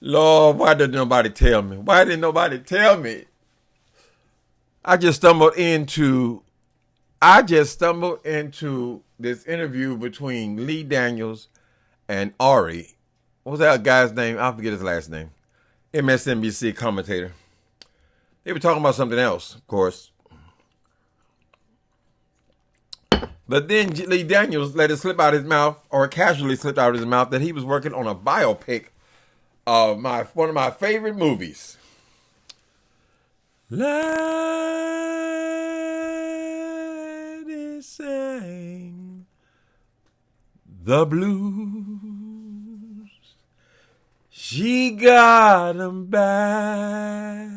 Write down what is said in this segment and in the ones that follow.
Lord, why did nobody tell me? Why didn't nobody tell me? I just stumbled into this interview between Lee Daniels and Ari. What was that guy's name? I forget his last name. MSNBC commentator. They were talking about something else, of course. But then Lee Daniels let it slip out his mouth, or casually slipped out of his mouth, that he was working on a biopic of one of my favorite movies. Let it sing the blues. She got 'em back.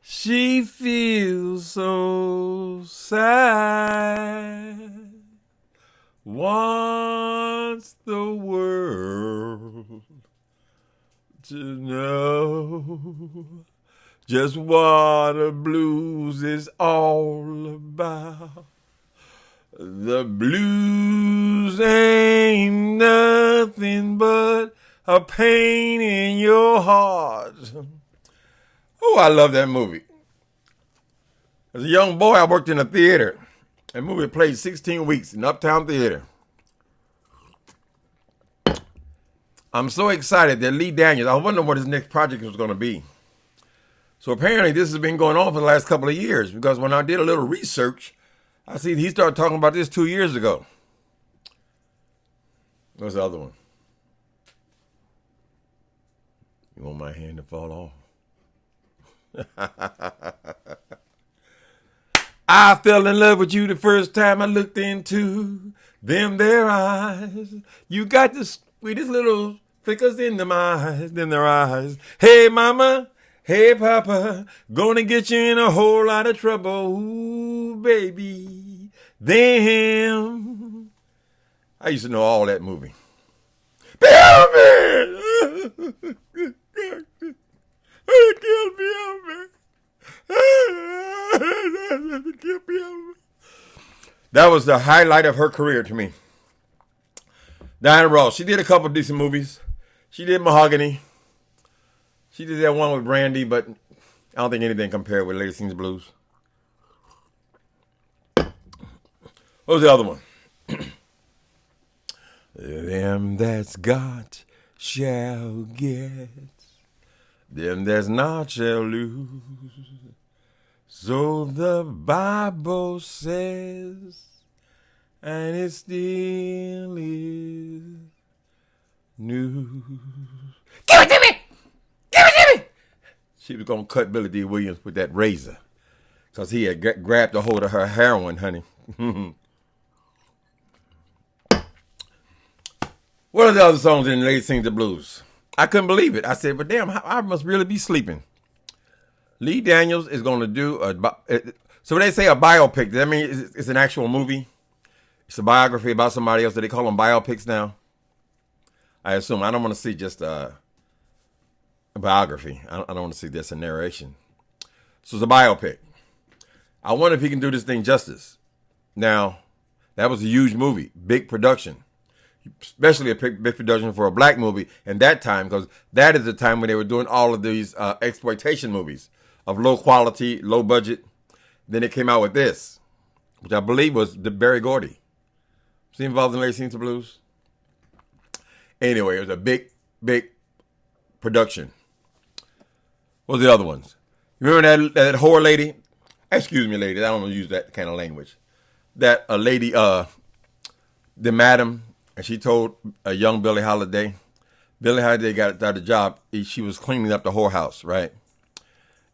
She feels so sad. Wants the world to know just what the blues is all about. The blues ain't nothing but a pain in your heart. Oh, I love that movie. As a young boy, I worked in a theater. That movie played 16 weeks in Uptown Theater. I'm so excited that Lee Daniels, I wonder what his next project was going to be. So apparently this has been going on for the last couple of years, because when I did a little research, I see he started talking about this 2 years ago. What's the other one? You want my hand to fall off? I fell in love with you the first time I looked into them their eyes. You got the sweetest little flickers in them their eyes. Hey mama, hey papa, gonna get you in a whole lot of trouble. Ooh, baby, them. I used to know all that movie. Help me! Kill me, help me. That was the highlight of her career to me. Diana Ross. She did a couple of decent movies. She did Mahogany. She did that one with Brandy, but I don't think anything compared with Lady Sings the Blues. What was the other one? Them that's got shall get. Them that's not shall lose. So the Bible says, and it still is news. Give it to me! Give it to me! She was going to cut Billy D. Williams with that razor, because he had grabbed a hold of her heroin, honey. What are the other songs in Lady Sings the Blues? I couldn't believe it. I said, but damn, I must really be sleeping. Lee Daniels is going to do so when they say a biopic, does that mean it's an actual movie? It's a biography about somebody else. Do they call them biopics now? I assume. I don't want to see just a biography. I don't want to see just a narration. So it's a biopic. I wonder if he can do this thing justice. Now, that was a huge movie, big production. Especially a big production for a black movie in that time, because that is the time when they were doing all of these exploitation movies of low quality, low budget. Then it came out with this, which I believe was the Berry Gordy. Was he involved in Lady Sings the Blues? Anyway, it was a big, big production. What were the other ones? You remember that whore lady? Excuse me, lady. I don't want to use that kind of language. That a lady, the madam. And she told a young Billie Holiday. Billie Holiday got the job. She was cleaning up the whorehouse, right?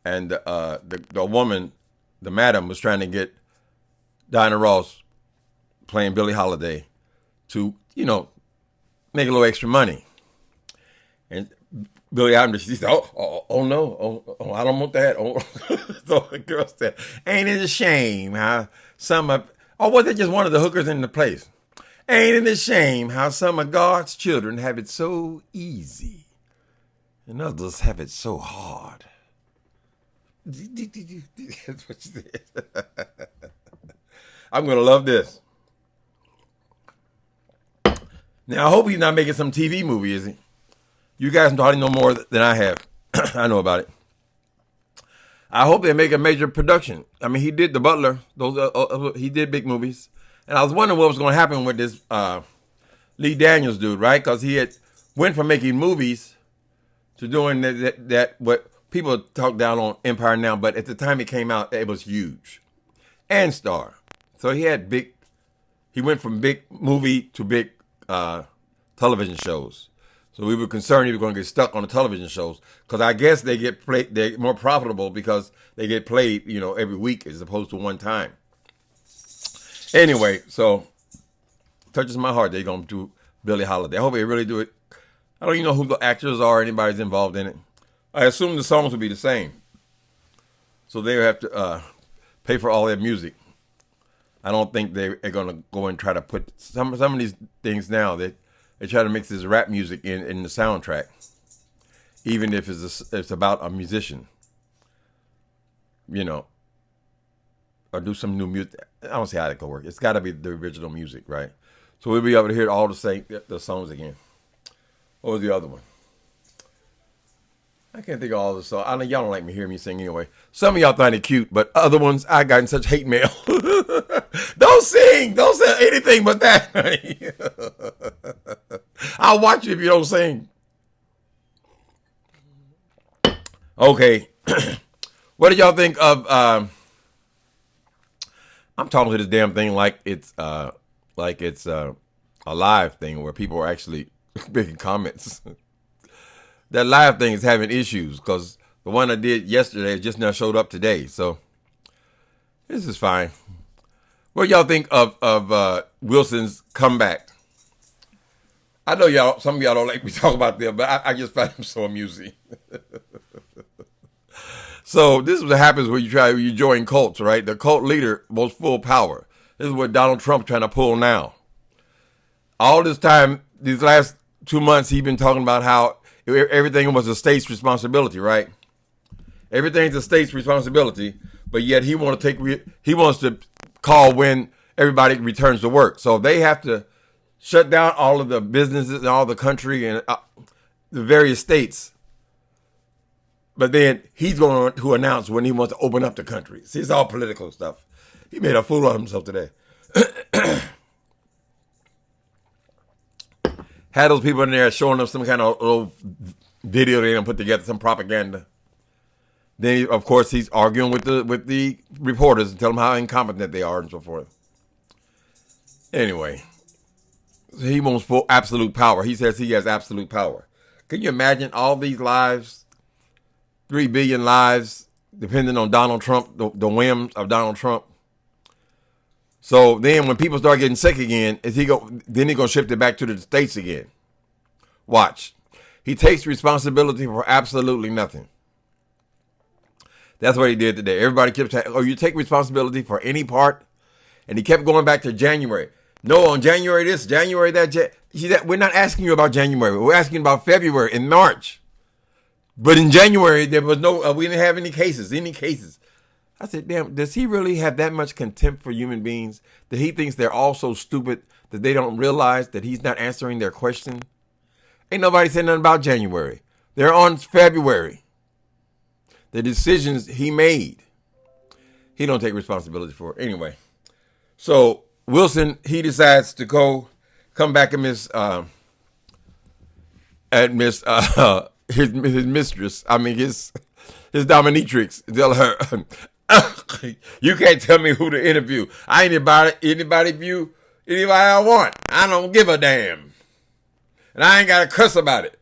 And the woman, the madam, was trying to get Diana Ross playing Billie Holiday to, make a little extra money. And Billie Holiday, she said, oh no, I don't want that. Oh. So the girl said, ain't it a shame how was it just one of the hookers in the place? Ain't it a shame how some of God's children have it so easy and others have it so hard? That's what she said. I'm going to love this. Now, I hope he's not making some TV movie, is he? You guys probably know more than I have. I know about it. I hope they make a major production. I mean, he did The Butler. He did big movies. And I was wondering what was going to happen with this Lee Daniels dude, right? Because he had went from making movies to doing that what people talk down on Empire now, but at the time it came out, it was huge. And Star. So he went from big movie to big television shows. So we were concerned he was going to get stuck on the television shows because I guess they're more profitable because they get played, every week as opposed to one time. Anyway, so touches my heart they're going to do Billie Holiday. I hope they really do it. I don't even know who the actors are, anybody's involved in it. I assume the songs will be the same. So they have to pay for all their music. I don't think they're going to go and try to put some of these things now that they try to mix this rap music in the soundtrack, even if it's about a musician, or do some new music. I don't see how that could work. It's got to be the original music, right? So we'll be able to hear all the songs again. What was the other one? I can't think of all the songs. I know y'all don't like me hear me sing anyway. Some of y'all find it cute, but other ones I got in such hate mail. Don't sing. Don't say anything but that. I'll watch you if you don't sing. Okay. What did y'all think of I'm talking to this damn thing like it's a live thing where people are actually making comments. That live thing is having issues because the one I did yesterday just now showed up today. So this is fine. What y'all think of Wilson's comeback? I know some of y'all don't like me talk about them, but I just find them so amusing. So this is what happens when you join cults, right? The cult leader most full power. This is what Donald Trump's trying to pull now. All this time, these last 2 months, he's been talking about how everything was a state's responsibility, right? Everything's a state's responsibility, but yet he wants to call when everybody returns to work. So they have to shut down all of the businesses in all the country and the various states. But then he's going to announce when he wants to open up the country. See, it's all political stuff. He made a fool of himself today. Had those people in there showing them some kind of little video they done put together, some propaganda. Then, of course, he's arguing with the reporters and telling them how incompetent they are and so forth. Anyway, he wants full absolute power. He says he has absolute power. Can you imagine all these lives, 3 billion lives, depending on Donald Trump, the whims of Donald Trump? So then when people start getting sick again, then he's going to shift it back to the states again. Watch. He takes responsibility for absolutely nothing. That's what he did today. Everybody kept saying, you take responsibility for any part? And he kept going back to January. No, on January this, January that. You see that? We're not asking you about January. We're asking about February and March. But in January, there was we didn't have any cases. I said, damn, does he really have that much contempt for human beings that he thinks they're all so stupid that they don't realize that he's not answering their question? Ain't nobody said nothing about January. They're on February. The decisions he made, he don't take responsibility for. Anyway, so Wilson, he decides to come back and his mistress. I mean his dominatrix. Tell her. You can't tell me who to interview. Anybody view anybody I want. I don't give a damn. And I ain't got to cuss about it.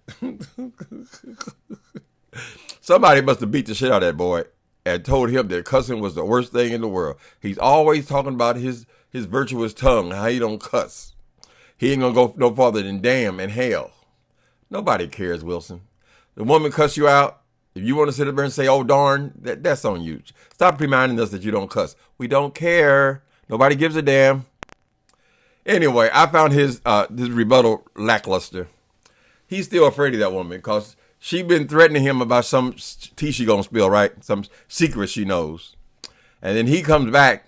Somebody must have beat the shit out of that boy and told him that cussing was the worst thing in the world. He's always talking about his virtuous tongue, how he don't cuss. He ain't going to go no farther than damn and hell. Nobody cares, Wilson. The woman cuss you out. If you want to sit up there and say, oh, darn, that's on you. Stop reminding us that you don't cuss. We don't care. Nobody gives a damn. Anyway, I found his rebuttal lackluster. He's still afraid of that woman because she been threatening him about some tea she going to spill, right? Some secret she knows. And then he comes back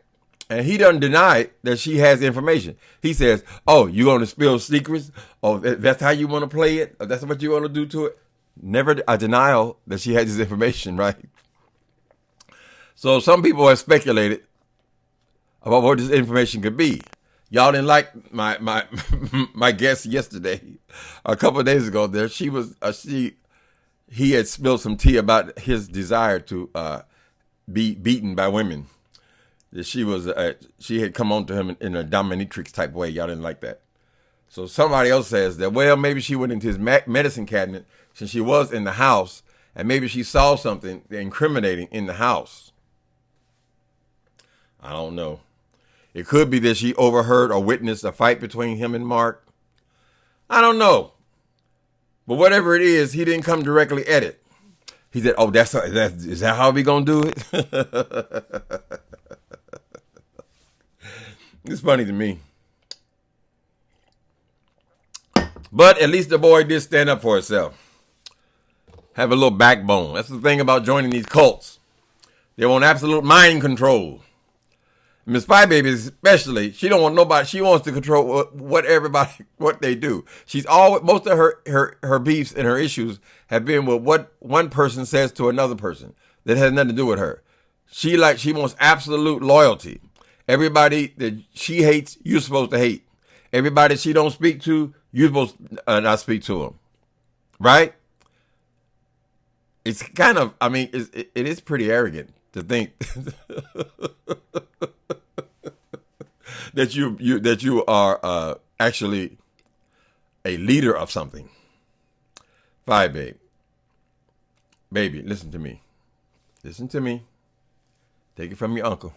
And he doesn't deny that she has information. He says, oh, you going to spill secrets? Oh, that's how you want to play it? Or that's what you want to do to it? Never a denial that she has this information, right? So some people have speculated about what this information could be. Y'all didn't like my my guest yesterday, a couple of days ago. There, he had spilled some tea about his desire to be beaten by women. That she had come on to him in a dominatrix type way. Y'all didn't like that. So somebody else says that, well, maybe she went into his medicine cabinet since she was in the house, and maybe she saw something incriminating in the house. I don't know. It could be that she overheard or witnessed a fight between him and Mark. I don't know. But whatever it is, he didn't come directly at it. He said, oh, is that how we going to do it? It's funny to me. But at least the boy did stand up for himself. Have a little backbone. That's the thing about joining these cults. They want absolute mind control. Miss Five Baby especially, she don't want nobody. She wants to control what they do. She's most of her beefs and her issues have been with what one person says to another person that has nothing to do with her. She wants absolute loyalty. Everybody that she hates, you're supposed to hate. Everybody she don't speak to, you're supposed to not speak to them. Right? It's kind of, I mean, it is pretty arrogant to think that you are actually a leader of something. Five, baby, listen to me. Listen to me. Take it from your uncle.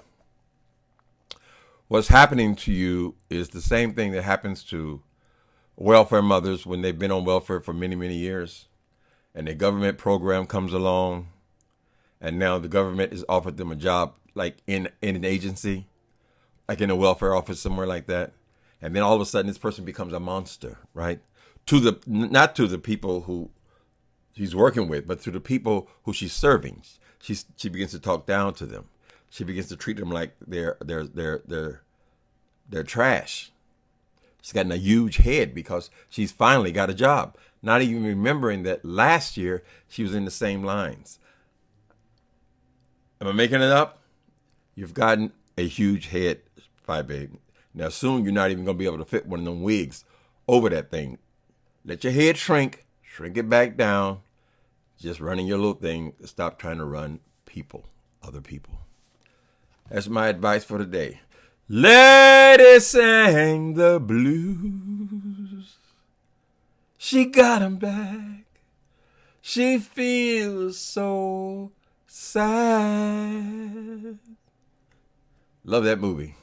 What's happening to you is the same thing that happens to welfare mothers when they've been on welfare for many, many years, and a government program comes along, and now the government has offered them a job like in an agency, like in a welfare office somewhere like that, and then all of a sudden this person becomes a monster, right? Not to the people who she's working with, but to the people who she's serving. She begins to talk down to them. She begins to treat them like they're trash. She's gotten a huge head because she's finally got a job, not even remembering that last year she was in the same lines. Am I making it up? You've gotten a huge head, Five Baby. Now soon you're not even going to be able to fit one of them wigs over that thing. Let your head shrink it back down. Just running your little thing. Stop trying to run other people. That's my advice for today. Lady sang the blues. She got 'em back. She feels so sad. Love that movie.